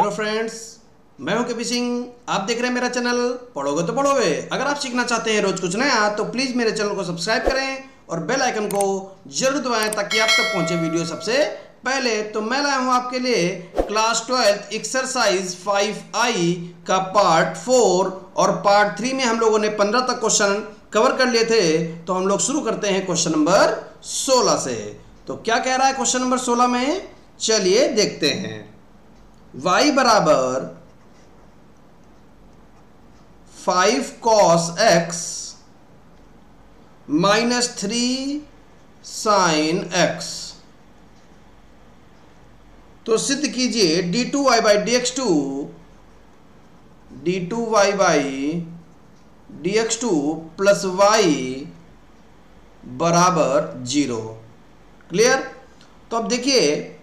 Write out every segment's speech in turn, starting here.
Hello friends, मैं हूं KP Singh. आप देख रहे हैं मेरा चैनल पढ़ोगे तो पढ़ोगे। अगर आप सीखना चाहते हैं रोज कुछ नया तो प्लीज़ मेरे चैनल को सब्सक्राइब करें और बेल आइकन को जरूर दबाएं ताकि आप तक पहुंचे वीडियो सबसे पहले। तो मैं लाया हूं आपके लिए क्लास 12 एक्सरसाइज 5I का पार्ट 4 और पार्ट 3 में हम लोगों ने 15 तक क्वेश्चन कवर कर लिए थे। तो हम लोग शुरू करते हैं क्वेश्चन नंबर 16 से। तो क्या कह रहा है क्वेश्चन नंबर 16 में, चलिए देखते हैं। y बराबर 5 cos x minus 3 sin x। तो सिद्ध कीजिए d2y by dx2 plus y बराबर 0। क्लियर। तो अब देखिए,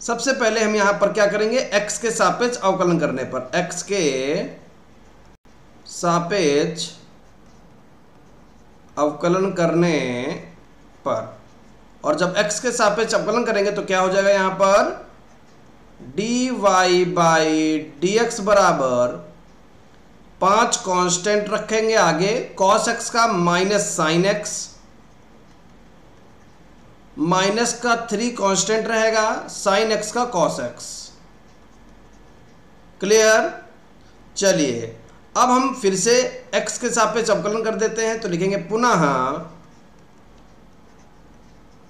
सबसे पहले हम यहां पर क्या करेंगे, x के सापेक्ष अवकलन करने पर, x के सापेक्ष अवकलन करने पर, और जब x के सापेक्ष अवकलन करेंगे तो क्या हो जाएगा, यहां पर dy बाई dx बराबर 5 कांस्टेंट रखेंगे आगे, cos x का माइनस sin x, माइनस का 3 कांस्टेंट रहेगा, sin x का cos x। क्लियर। चलिए अब हम फिर से x के सापेक्ष अवकलन कर देते हैं। तो लिखेंगे पुनः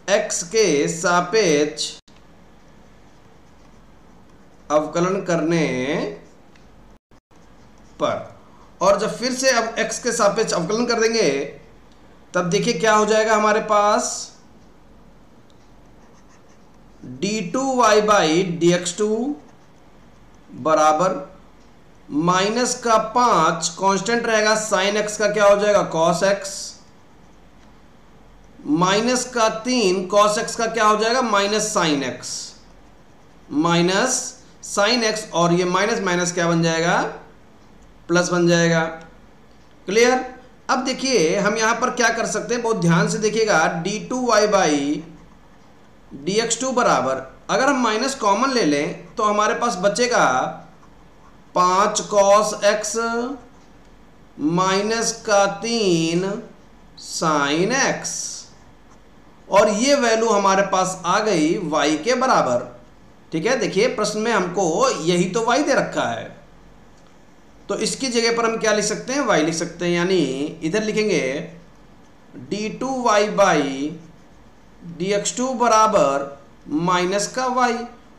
x के सापेक्ष अवकलन करने पर, और जब फिर से अब x के सापेक्ष अवकलन कर देंगे तब देखिए क्या हो जाएगा हमारे पास, d2y बाई dx2 बराबर माइनस का 5 कांस्टेंट रहेगा, sin x का क्या हो जाएगा cos x, माइनस का 3 cos x का क्या हो जाएगा minus sin x, minus sin x, और ये माइनस माइनस क्या बन जाएगा, प्लस बन जाएगा। क्लियर। अब देखिए हम यहां पर क्या कर सकते हैं, बहुत ध्यान से देखिएगा, d2y बाई dx2 बराबर, अगर हम माइनस कॉमन ले लें तो हमारे पास बचेगा 5 cos x माइनस का 3 sin x, और ये वैल्यू हमारे पास आ गई y के बराबर। ठीक है, देखिए प्रश्न में हमको यही तो y दे रखा है, तो इसकी जगह पर हम क्या लिख सकते हैं, y लिख सकते हैं। यानी इधर लिखेंगे d2y बाई dx2 बराबर माइनस का y,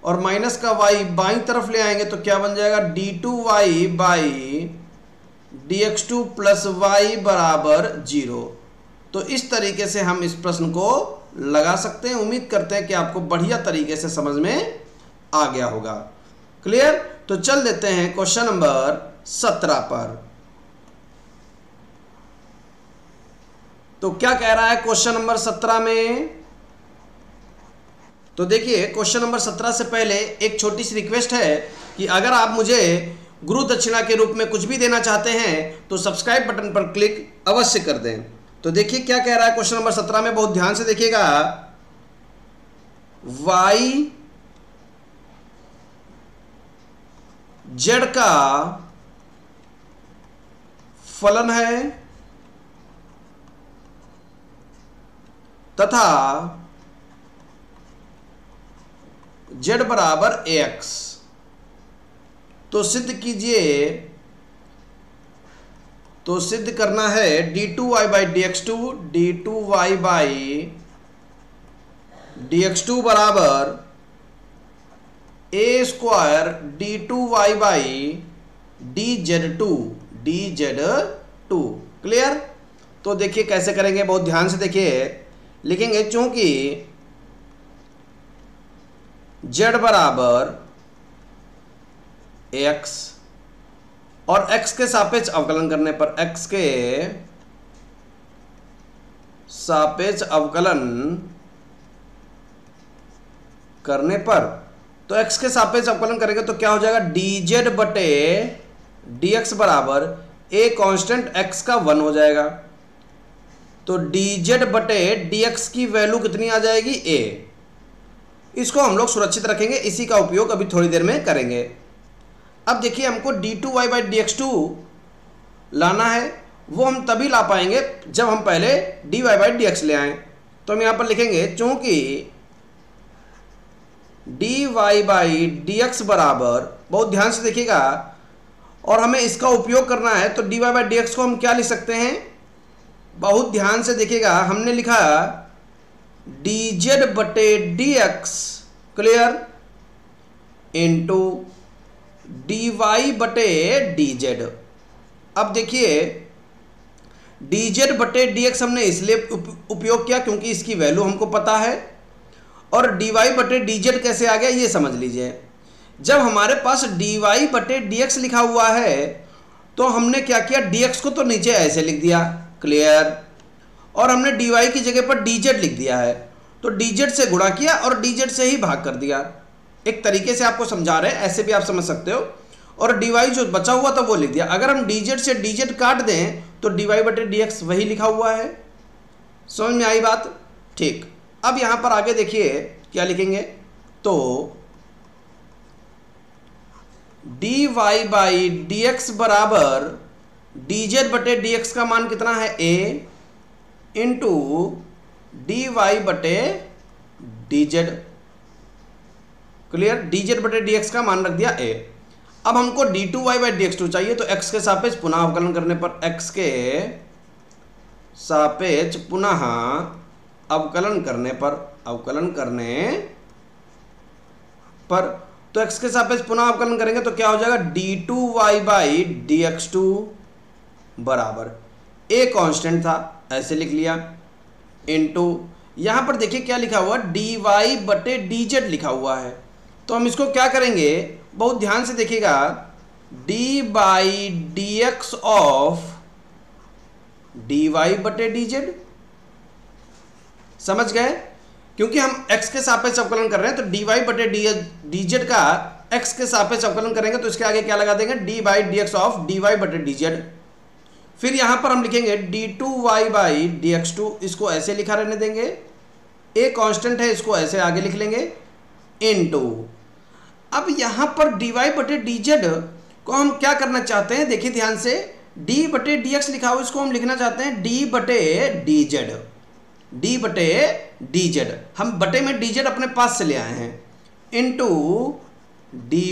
और माइनस का y बाईं तरफ ले आएंगे तो क्या बन जाएगा, d2y by dx2 plus y बराबर 0। तो इस तरीके से हम इस प्रश्न को लगा सकते हैं। उम्मीद करते हैं कि आपको बढ़िया तरीके से समझ में आ गया होगा। क्लियर। तो चल देते हैं क्वेश्चन नंबर 17 पर। तो क्या कह रहा है क्वेश्चन नंबर 17 में, तो देखिए क्वेश्चन नंबर 17 से पहले एक छोटी सी रिक्वेस्ट है कि अगर आप मुझे गुरु दक्षिणा के रूप में कुछ भी देना चाहते हैं तो सब्सक्राइब बटन पर क्लिक अवश्य कर दें। तो देखिए क्या कह रहा है क्वेश्चन नंबर 17 में, बहुत ध्यान से देखिएगा। y z का फलन है तथा z बराबर ax। तो सिद्ध कीजिए, तो सिद्ध करना है d2y बाई dx2 बराबर a square d2y by dz2। Clear. तो देखिए कैसे करेंगे, बहुत ध्यान से देखिए। लिखेंगे चूंकि z बराबर x, और x के सापेक्ष अवकलन करने पर, x के सापेक्ष अवकलन करने पर, तो x के सापेक्ष अवकलन करेंगे तो क्या हो जाएगा, dz बटे dx बराबर a कांस्टेंट x का 1 हो जाएगा। तो dz बटे dx की वैल्यू कितनी आ जाएगी, a। इसको हम लोग सुरक्षित रखेंगे, इसी का उपयोग अभी थोड़ी देर में करेंगे। अब देखिए हमको d2y बाई dx2 लाना है, वो हम तभी ला पाएंगे जब हम पहले dy बाई dx ले आएं। तो हम यहाँ पर लिखेंगे चूंकि dy बाई dx बराबर, बहुत ध्यान से देखिएगा, और हमें इसका उपयोग करना है, तो dy बाई dx को हम क्या लिख सकते हैं, बहुत ध्यान से देखिएगा, हमने लिखा dz बटे dx क्लियर इंटू dy बटे dz। अब देखिए dz बटे dx हमने इसलिए उपयोग किया क्योंकि इसकी वैल्यू हमको पता है, और dy बटे dz कैसे आ गया ये समझ लीजिए। जब हमारे पास dy बटे dx लिखा हुआ है तो हमने क्या किया, dx को तो नीचे ऐसे लिख दिया क्लियर, और हमने dy की जगह पर dz लिख दिया है, तो dz से गुणा किया और dz से ही भाग कर दिया। एक तरीके से आपको समझा रहे हैं, ऐसे भी आप समझ सकते हो, और dy जो बचा हुआ था वो लिख दिया। अगर हम dz से dz काट दें तो dy बटे dx वही लिखा हुआ है। समझ में आई बात? ठीक। अब यहां पर आगे देखिए क्या लिखेंगे, तो dy बाई dx बराबर dz बटे dx का मान कितना है a इंटू dy बटे dz क्लियर, dz बटे dx का मान रख दिया a। अब हमको d2y बाई dx2 चाहिए, तो x के सापेक्ष पुनः अवकलन करने पर, x के सापेक्ष पुनः अवकलन करने पर तो x के सापेक्ष पुनः अवकलन करेंगे तो क्या हो जाएगा, d2y बाई dx2 बराबर a कांस्टेंट था ऐसे लिख लिया, इनटू यहां पर देखिए क्या लिखा हुआ, dy बटे dz लिखा हुआ है। तो हम इसको क्या करेंगे, बहुत ध्यान से देखिएगा, d by dx of dy बटे dz, समझ गए? क्योंकि हम x के सापेक्ष अवकलन कर रहे हैं, तो dy बटे dz का x के सापेक्ष अवकलन करेंगे तो इसके आगे क्या लगा देंगे, d by dx of dy बटे dz। फिर यहां पर हम लिखेंगे d2y बाई dx2, इसको ऐसे लिखा रहने देंगे, a कांस्टेंट है इसको ऐसे आगे लिख लेंगे, इनटू अब यहां पर dy बटे dz को हम क्या करना चाहते हैं, देखिए ध्यान से, d बटे dx लिखा हुआ इसको हम लिखना चाहते हैं d बटे dz, d बटे dz, हम बटे में dz अपने पास से ले आए हैं, इनटू dy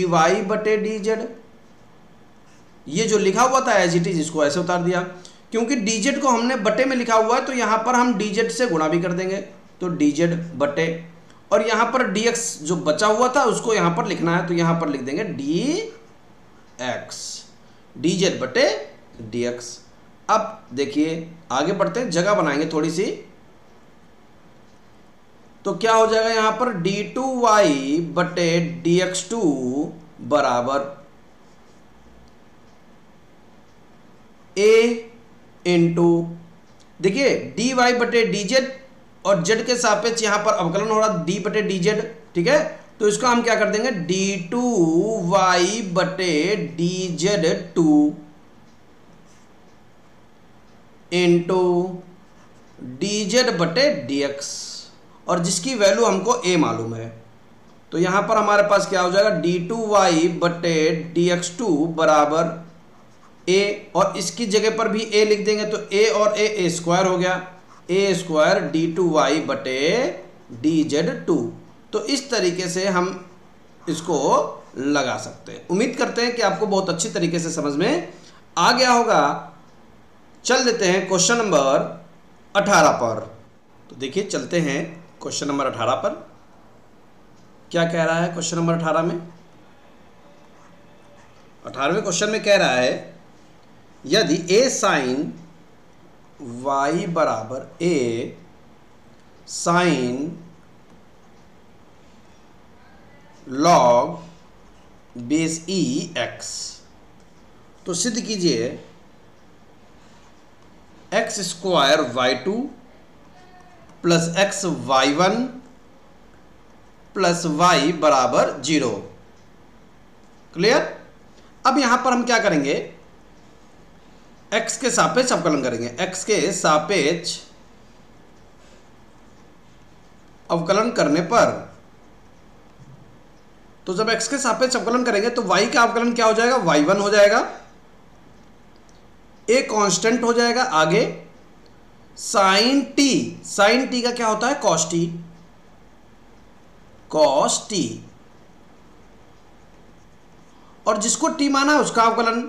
बटे dz। ये जो लिखा हुआ था एज इट इज इसको ऐसे उतार दिया, क्योंकि dz को हमने बटे में लिखा हुआ है तो यहां पर हम dz से गुणा भी कर देंगे, तो dz बटे, और यहां पर dx जो बचा हुआ था उसको यहां पर लिखना है तो यहां पर लिख देंगे dx, dz बटे dx। अब देखिए आगे बढ़ते हैं, जगह बनाएंगे थोड़ी सी, तो क्या हो जाएगा यहां पर d2y बटे dx2 बराबर a इंटू, देखिए dy बटे dz और z के सापेक्ष यहां पर अवकलन हो रहा d बटे dz, ठीक है, तो इसको हम क्या कर देंगे, d2y बटे dz2 इंटू dz बटे dx, और जिसकी वैल्यू हमको a मालूम है, तो यहां पर हमारे पास क्या हो जाएगा, d2y बटे dx2 बराबर a, और इसकी जगह पर भी a लिख देंगे तो a और a स्क्वायर हो गया, a स्क्वायर d2y बटे dz2। तो इस तरीके से हम इसको लगा सकते हैं। उम्मीद करते हैं कि आपको बहुत अच्छी तरीके से समझ में आ गया होगा। चल देते हैं क्वेश्चन नंबर 18 पर। तो देखिए चलते हैं क्वेश्चन नंबर 18 पर, क्या कह रहा है क्वेश्चन नंबर 18 में। 18वें क्वेश्चन में कह रहा है, यदि a साइन y बराबर a sign log base e x, तो सिद्ध कीजिए x square y2 plus x y1 plus y बराबर 0। क्लियर? अब यहां पर हम क्या करेंगे, x के सापेक्ष अवकलन करेंगे, x के सापेक्ष अवकलन करने पर तो जब x के सापेक्ष अवकलन करेंगे तो y का अवकलन क्या हो जाएगा, y1 हो जाएगा, a कांस्टेंट हो जाएगा। आगे साइन t का क्या होता है, cos t, और जिसको t माना है उसका अवकलन,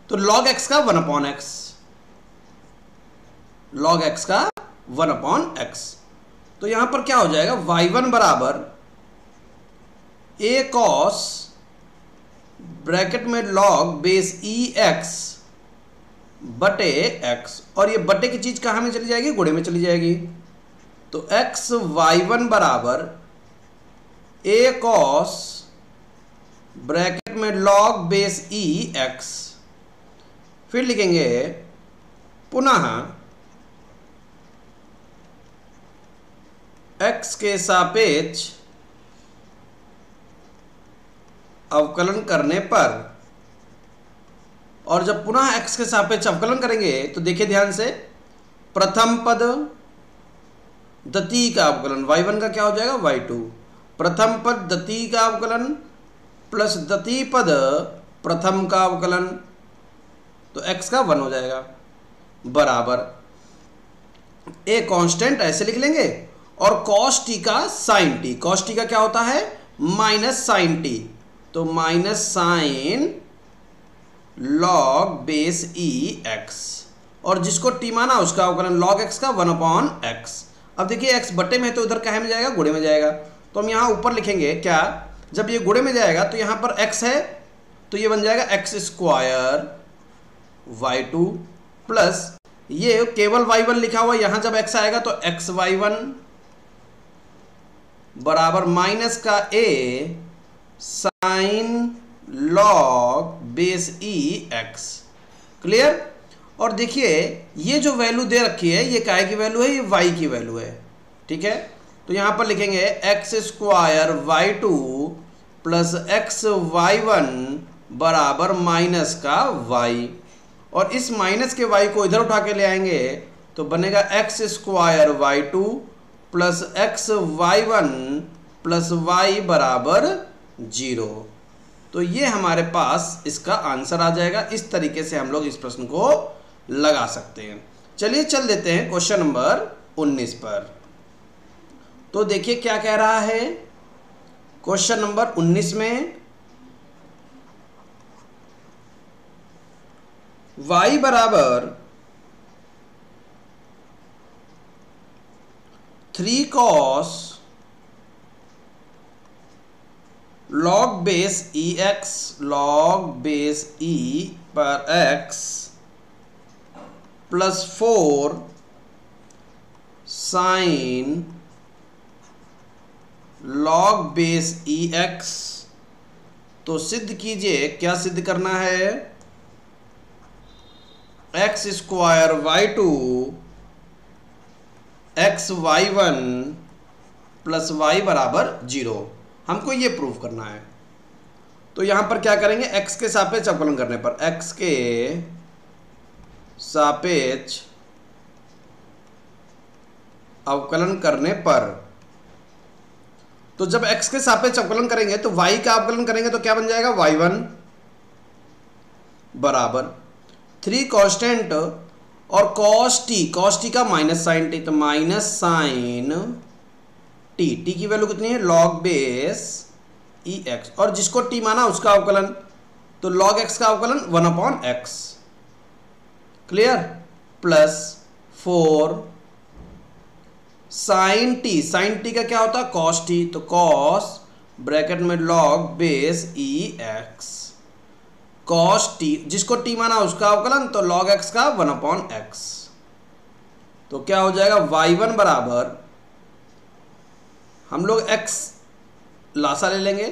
तो log x का 1/x, log x का 1/x। तो यहां पर क्या हो जाएगा, y1 बराबर a cos ब्रैकेट में log बेस ex बटे x, और ये बटे की चीज कहां में चली जाएगी, गुणे में चली जाएगी। तो x y1 बराबर a cos ब्रैकेट में log बेस ex, फिर लिखेंगे पुनः x के सापेक्ष अवकलन करने पर, और जब पुनः x के सापेक्ष अवकलन करेंगे तो देखिए ध्यान से, प्रथम पद द्वितीय का अवकलन y1 का क्या हो जाएगा, y2, प्रथम पद द्वितीय का अवकलन प्लस द्वितीय पद प्रथम का अवकलन, तो x का 1 हो जाएगा, बराबर a कांस्टेंट ऐसे लिख लेंगे, और cos t का sin t, cos t का क्या होता है, माइनस sin t, तो minus sine log base ex, और जिसको t माना उसका अवकलन log x का 1/x। अब देखिए x बटे में तो उधर काहे में जाएगा, गुणे में जाएगा, तो हम यहाँ ऊपर लिखेंगे क्या, जब ये गुणे में जाएगा तो यहाँ पर x है तो ये बन जाएगा x स्क्वायर y2 प्लस ये केवल y1 लिखा हुआ, यहाँ जब x आएगा तो x y1 बराबर माइनस का a sine log base ex। Clear. और देखिए ये जो वैल्यू दे रखी है ये काय की वैल्यू है, ये y की वैल्यू है, ठीक है। तो यहां पर लिखेंगे x square y2 plus x y1 बराबर माइनस का y, और इस माइनस के y को इधर उठा के ले आएंगे तो बनेगा x square y2 plus x y1 plus y बराबर 0। तो ये हमारे पास इसका आंसर आ जाएगा। इस तरीके से हम लोग इस प्रश्न को लगा सकते हैं। चलिए चल देते हैं क्वेश्चन नंबर 19 पर। तो देखिए क्या कह रहा है क्वेश्चन नंबर 19 में, y बराबर 3 cos log base ex log base e पर x plus 4 sine log base ex। तो सिद्ध कीजिए, क्या सिद्ध करना है, X square y2 X y1 plus y बराबर 0, हमको ये प्रूव करना है। तो यहां पर क्या करेंगे, x के सापेक्ष अवकलन करने पर, x के सापेक्ष अवकलन करने पर, तो जब x के सापेक्ष अवकलन करेंगे तो y का अवकलन करेंगे तो क्या बन जाएगा, y1 बराबर 3 कांस्टेंट और cos t का माइनस साइन t, तो माइनस साइन t की वैल्यू कितनी है, log बेस ex, और जिसको t माना उसका अवकलन, तो log x का अवकलन 1/x। Clear. Plus 4 sign t का क्या होता है, cos t, तो cos ब्रैकेट में log base ex, cos t जिसको t माना उसका अवकलन, तो log x का 1/x। तो क्या हो जाएगा, y1 बराबर, हम लोग x लासा ले लेंगे,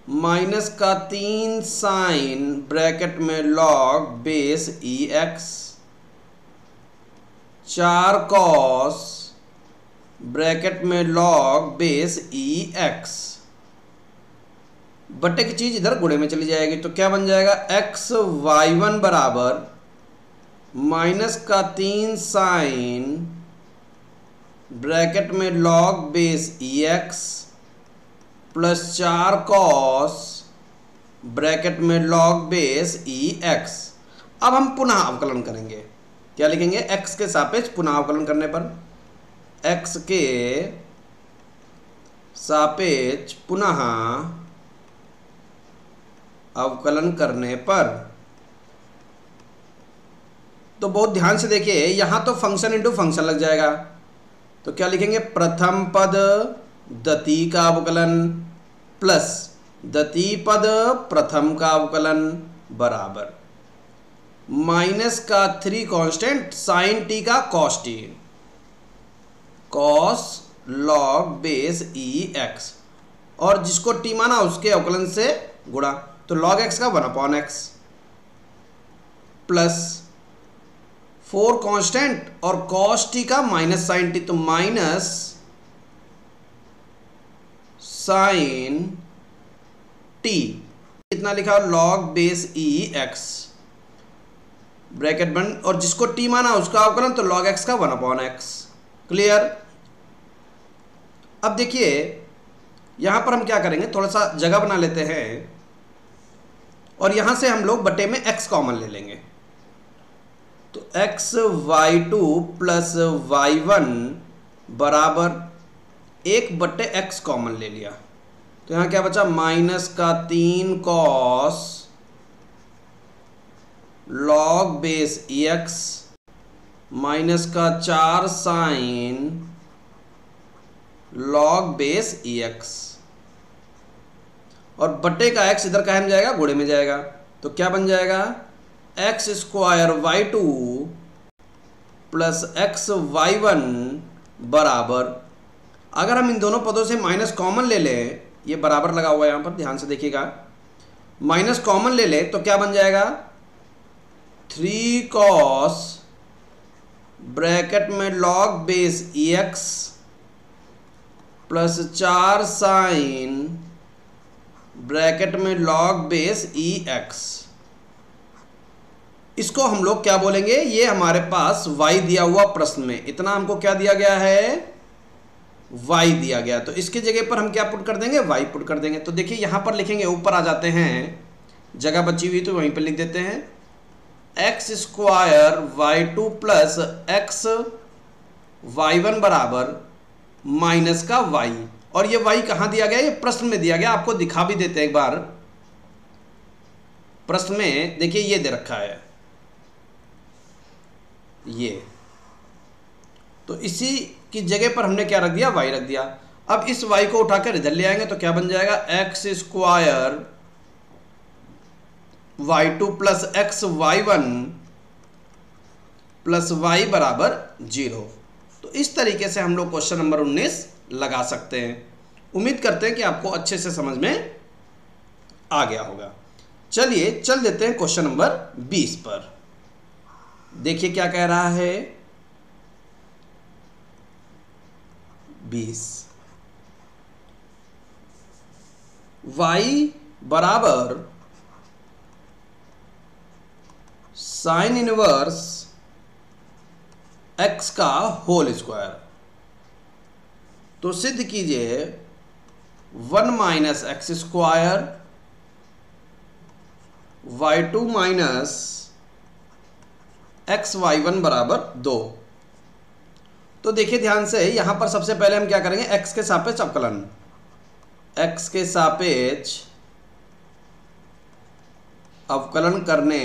माइनस का 3 साइन ब्रैकेट में log base ex 4 cos bracket में log बेस ex, बट्टे की चीज इधर गुणे में चली जाएगी, तो क्या बन जाएगा, x y1 बराबर माइनस का 3 साइन ब्रैकेट में log base ex plus 4 cos bracket में लॉग बेस ई एक्स। अब हम पुनः अवकलन करेंगे। क्या लिखेंगे? x के सापेक्ष पुनः अवकलन करने पर, x के सापेक्ष पुनः अवकलन करने पर, तो बहुत ध्यान से देखिए, यहां तो फंक्शन इंटू फंक्शन लग जाएगा। तो क्या लिखेंगे? प्रथम पद द्वितीय का अवकलन प्लस द्वितीय पद प्रथम का अवकलन बराबर माइनस का 3 कांस्टेंट साइन टी का cos t, cos log base ई एक्स, और जिसको टी माना उसके अवकलन से गुणा, तो लॉग एक्स का 1/x प्लस 4 कांस्टेंट और कॉस टी का माइनस साइन टी, तो माइनस साइन टी कितना लिखा? लॉग बेस ई एक्स ब्रैकेट बंद, और जिसको टी माना उसका अवकलन, तो log x का 1/x। क्लियर? अब देखिए यहां पर हम क्या करेंगे, थोड़ा सा जगह बना लेते हैं और यहां से हम लोग बटे में x कॉमन ले लेंगे। तो x y2 प्लस y1 बराबर 1/x कॉमन ले लिया, तो यहां क्या बचा? माइनस का 3 cos log base x minus का 4 साइन लॉग बेस एक्स, और बट्टे का x इधर काहे में जाएगा? गुणे में जाएगा। तो क्या बन जाएगा? X square y2 plus x y1 बराबर, अगर हम इन दोनों पदों से माइनस कॉमन ले लें, ये बराबर लगा हुआ है यहां पर, ध्यान से देखिएगा, माइनस कॉमन ले ले तो क्या बन जाएगा? 3 कॉस ब्रैकेट में log base X plus 4 sine bracket में लॉग बेस ई एक्स। इसको हम लोग क्या बोलेंगे? ये हमारे पास y दिया हुआ प्रश्न में, इतना हमको क्या दिया गया है? y दिया गया, तो इसकी जगह पर हम क्या पुट कर देंगे? y पुट कर देंगे। तो देखिए यहां पर लिखेंगे, ऊपर आ जाते हैं, जगह बची हुई तो वहीं पर लिख देते हैं, x square y2 plus x y1 बराबर माइनस का y, और ये y कहां दिया गया? ये प्रश्न में दिया गया, आपको दिखा भी देते हैं एक बार। प्रश्न में देखिए ये दे रखा है, ये, तो इसी की जगह पर हमने क्या रख दिया? y रख दिया। अब इस y को उठाकर इधर ले आएंगे तो क्या बन जाएगा? X square y2 plus x y1 plus y बराबर 0। तो इस तरीके से हम लोग क्वेश्चन नंबर 19 लगा सकते हैं। उम्मीद करते हैं कि आपको अच्छे से समझ में आ गया होगा। चलिए चल देते हैं क्वेश्चन नंबर 20 पर। देखिए क्या कह रहा है 20, y बराबर साइन इनवर्स x का होल स्क्वायर। तो सिद्ध कीजिए 1 minus x square y2 minus x y1 बराबर 2। तो देखिए ध्यान से, यहां पर सबसे पहले हम क्या करेंगे? x के सापेक्ष अवकलन, x के सापेक्ष अवकलन करने,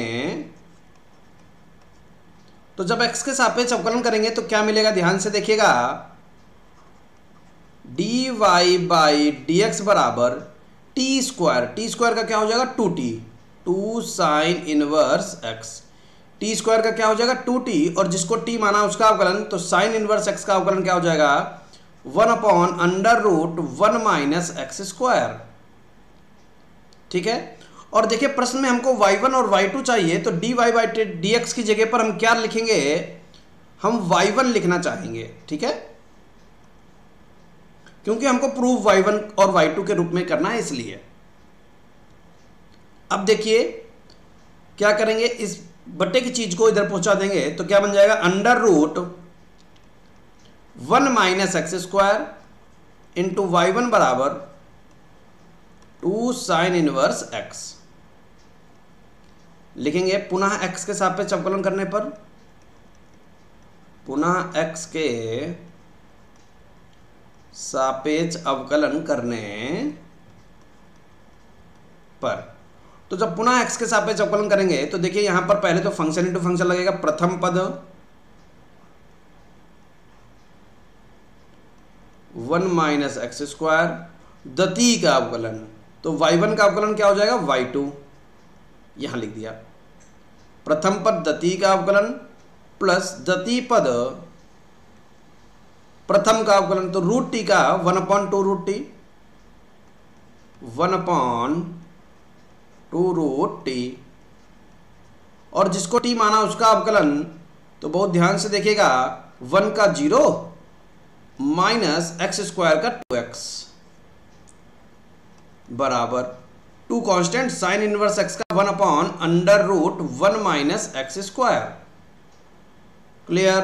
तो जब x के सापेक्ष अवकलन करेंगे तो क्या मिलेगा? ध्यान से देखिएगा, dy बाई डी एक्स बराबर टी स्क्वायर, टी स्क्वायर का क्या हो जाएगा? 2t, 2 sine inverse x, T square का क्या हो जाएगा? 2t, और जिसको t माना उसका अवकलन, तो साइन इनवर्स x का अवकलन क्या हो जाएगा? 1/√1 माइनस एक्स स्क्वायर। ठीक है, और देखिए प्रश्न में हमको y1 और y2 चाहिए, तो dy बाई dx की जगह पर हम क्या लिखेंगे? हम y1 लिखना चाहेंगे। ठीक है, क्योंकि हमको प्रूफ y1 और y2 के रूप में करना है, इसलिए। अब देखिए क्या करेंगे, इस बट्टे की चीज को इधर पहुंचा देंगे तो क्या बन जाएगा? √1 minus x square into y1 बराबर 2 साइन इनवर्स x। लिखेंगे पुनः x के सापेक्ष अवकलन करने पर, पुनः x के सापेक्ष अवकलन करने पर। तो जब पुनः x के सापेक्ष अवकलन करेंगे तो देखिए यहां पर पहले तो फंक्शन इंटू फंक्शन लगेगा, प्रथम पद 1 माइनस एक्स स्क्वायर, द्वितीय का अवकलन, तो y1 का अवकलन क्या हो जाएगा, y2, यहां लिख दिया। प्रथम पद द्वितीय का अवकलन प्लस द्वितीय पद प्रथम का अवकलन, तो रूट टी का 1/2 रूट टी, 1/2 रूट टी, और जिसको टी माना उसका अवकलन, तो बहुत ध्यान से देखिएगा 1 का 0 माइनस एक्स स्क्वायर का 2x बराबर 2 कांस्टेंट साइन इनवर्स x का 1/√1 माइनस एक्स स्क्वायर। क्लियर।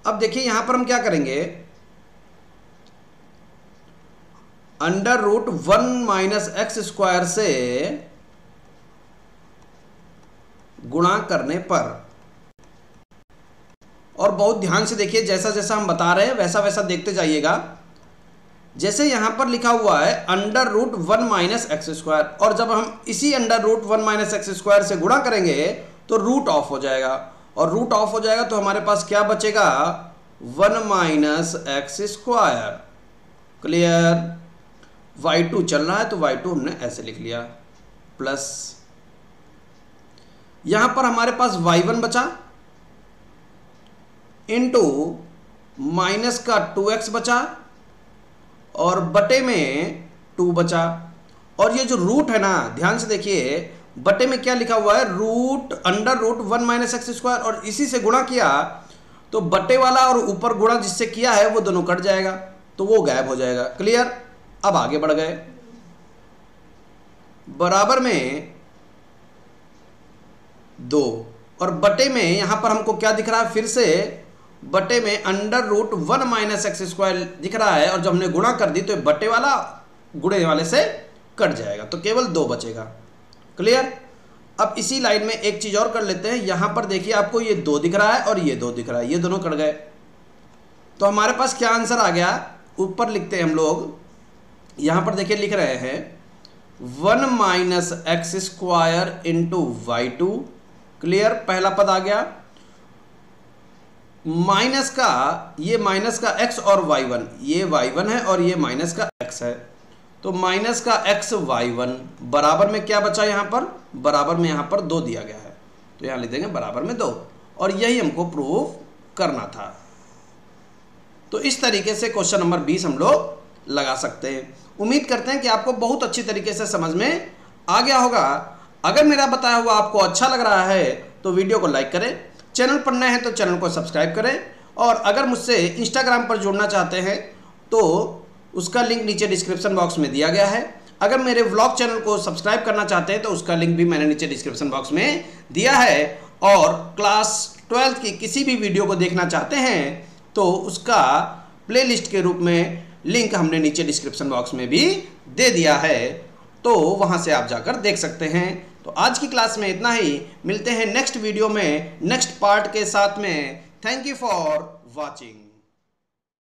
अब देखिए यहां पर हम क्या करेंगे, √1 माइनस एक्स स्क्वायर से गुणा करने पर, और बहुत ध्यान से देखिए जैसा जैसा हम बता रहे हैं वैसा वैसा देखते जाइएगा। जैसे यहां पर लिखा हुआ है √1 माइनस एक्स स्क्वायर, और जब हम इसी √1 माइनस एक्स स्क्वायर से गुणा करेंगे तो रूट ऑफ हो जाएगा, और रूट ऑफ हो जाएगा तो हमारे पास क्या बचेगा, 1 minus x square. Clear. y2 चल रहा है तो y2 हमने ऐसे लिख लिया, प्लस यहां पर हमारे पास y1 बचा, इंटू माइनस का 2x बचा, और बटे में 2 बचा, और ये जो रूट है ना ध्यान से देखिए, बटे में क्या लिखा हुआ है, √1 माइनस एक्स स्क्वायर, और इसी से गुणा किया तो बटे वाला और ऊपर गुणा जिससे किया है वो दोनों कट जाएगा, तो वो गायब हो जाएगा। क्लियर। अब आगे बढ़ गए, बराबर में 2, और बटे में यहां पर हमको क्या दिख रहा है, फिर से बटे में √1 माइनस एक्स स्क्वायर दिख रहा है, और जब हमने गुणा कर दी तो बटे वाला गुणे वाले से कट जाएगा, तो केवल 2 बचेगा। क्लियर। अब इसी लाइन में एक चीज और कर लेते हैं, यहां पर देखिए आपको ये 2 दिख रहा है और ये 2 दिख रहा है, ये दोनों कट गए, तो हमारे पास क्या आंसर आ गया, ऊपर लिखते हैं हम लोग, यहां पर देखिए लिख रहे हैं 1 minus x square into y2। Clear. पहला पद आ गया, माइनस का, ये माइनस का x और y1, ये y1 है और ये माइनस का x है, तो माइनस का x y1 बराबर में क्या बचा, यहां पर बराबर में यहां पर 2 दिया गया है, तो यहां लिख देंगे बराबर में 2, और यही हमको प्रूव करना था। तो इस तरीके से क्वेश्चन नंबर 20 हम लोग लगा सकते हैं। उम्मीद करते हैं कि आपको बहुत अच्छी तरीके से समझ में आ गया होगा। अगर मेरा बताया हुआ आपको अच्छा लग रहा है तो वीडियो को लाइक करें, चैनल पर नए हैं तो चैनल को सब्सक्राइब करें, और अगर मुझसे इंस्टाग्राम पर जुड़ना चाहते हैं तो उसका लिंक नीचे डिस्क्रिप्शन बॉक्स में दिया गया है। अगर मेरे व्लॉग चैनल को सब्सक्राइब करना चाहते हैं तो उसका लिंक भी मैंने नीचे डिस्क्रिप्शन बॉक्स में दिया है, और क्लास 12th की किसी भी वीडियो को देखना चाहते हैं तो उसका प्लेलिस्ट के रूप में लिंक हमने नीचे डिस्क्रिप्शन बॉक्स में भी दे दिया है, तो वहां से आप जाकर देख सकते हैं। तो आज की क्लास में इतना ही, मिलते हैं नेक्स्ट वीडियो में नेक्स्ट पार्ट के साथ में। Thank you for watching.